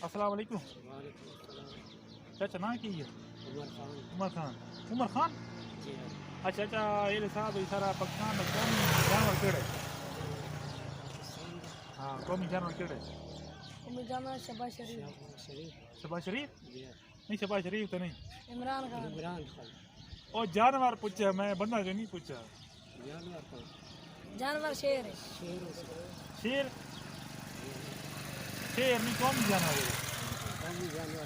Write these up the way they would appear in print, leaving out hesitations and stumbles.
السلام علیکم. وعلیکم السلام. چاچا نا کی ہے؟ عمر خان. عمر خان. عمر خان. جی ہاں. اچھا اچھا یہ صاحب سارا پاکستان کا قومی جانور کہڑے؟ پاکستان کا ہاں قومی جانور کہڑے؟ قومی جانور شہباز شریف. شریف. شہباز شریف؟ جی ہاں. نہیں شہباز شریف تو نہیں. عمران خان. عمران خان. اور جانور پوچھا میں بندہ جو نہیں پوچھا. جانور کون؟ جانور شیر ہے. شیر. شیر؟ شیر نہیں قومی جانور ہے. قومی جانور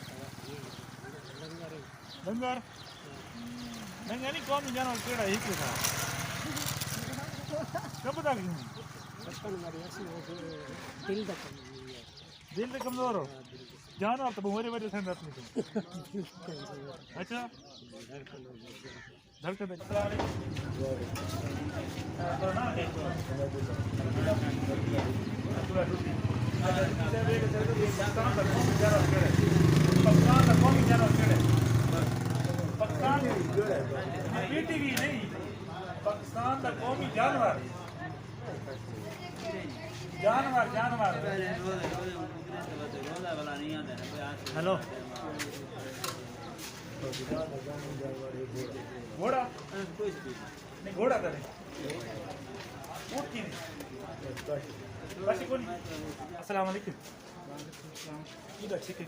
لنگر ہے. لنگر؟ لنگر نہیں قومی جانور کہڑا ہے تھا؟ کب پتا کیوں؟ بچپن ہماری ایسی ہو کہ دل کا کم ہے. دل سے کمزور ہو؟ جانور تو بہت بڑے تھے اپنے کو. اچھا دھڑکن. السلام علیکم. پاکستان کا قومی جانور کہڑے؟ پاکستان پی ٹی وی نہیں، پاکستان کا قومی جانور. جانور جانور. ہلو گھوڑا نہیں، گھوڑا تو نہیں. اونٹ کی نہیں. بچی کون؟ السلام علیکم. ادھر ٹھیک ہے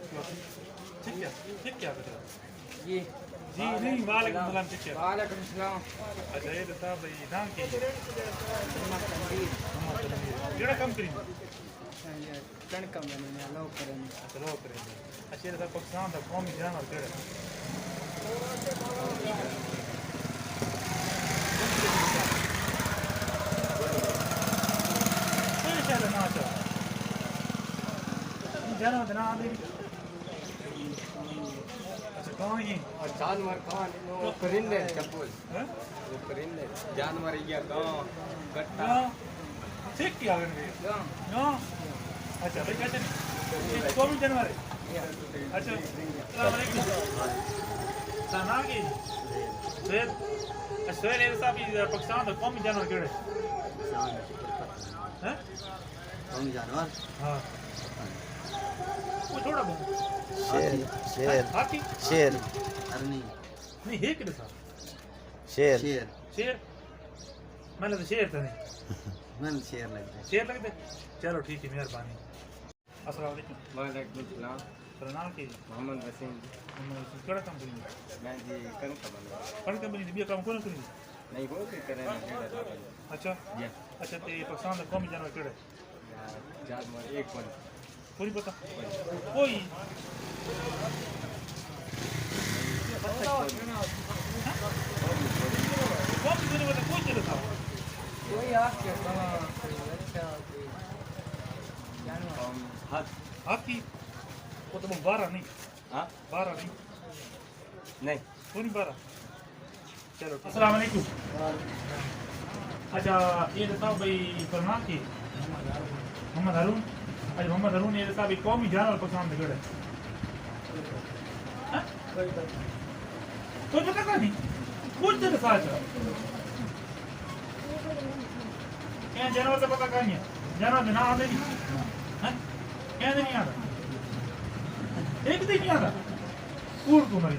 ٹھیک ہے ٹھیک کیا بتا جی جی نہیں. وعلیکم السلام. ٹھیک ہے. وعلیکم السلام. اچھا یہ صاحب نام کی محمد تنویر. کیڑا کم کریں؟ کڑکا بنانا لو کریں. اچھا لو کریں گے. اچھا یہ صاحب پاکستان کا قومی جانور کیڑا ہے؟ جانور نام آدھے. اچھا کون ہی جانور کون؟ وہ پرندے چپول. ہاں وہ پرندے جانور یہ گاؤں گٹا. ٹھیک کیا اچھا بھائی کیسے نہیں قومی جانور ہے. اچھا السلام علیکم. نام کی سہیل. سہیل یہ صاحب پاکستان کا قومی جانور کہڑے؟ قومی جانور ہاں وہ تھوڑا بہت شیر شیر ہاتھی شیر ارنی نہیں ہے کہڑے صاحب؟ شیر شیر. شیر میں نے تو شیر تھا نہیں. من شیر لگتا ہے. شیر لگتے. چلو ٹھیک ہے مہربانی. السلام علیکم. وعلیکم السلام. سر نام کی محمد وسیم. کہڑا کام کریں گے؟ میں جی کنک بنا. کون کمپنی بھی کام کون کریں گے؟ نہیں ہو کہ کریں اچھا اچھا تو پاکستان کا قومی جانور کہڑا ہے؟ جانور ایک ون پوری پتہ کوئی قومی جانور کا کوئی چلے تھا. کوئی آپ کے ہاتھی وہ تو 12 نہیں. ہاں 12 نہیں نہیں. کون 12. چلو السلام علیکم. اچھا یہ صاحب بھائی فرمان کی محمد ہارون. اچھا محمد ہارون یہ صاحب قومی جانور پاکستان میں کہڑا ہے؟ کوئی پتہ نہیں کچھ دیر ساتھ کیا جانور کا پتہ کہیں ہے؟ جانور کا نام آتے نہیں کیا نہیں آتا. ایک دن نہیں آتا. کوڑ کو مری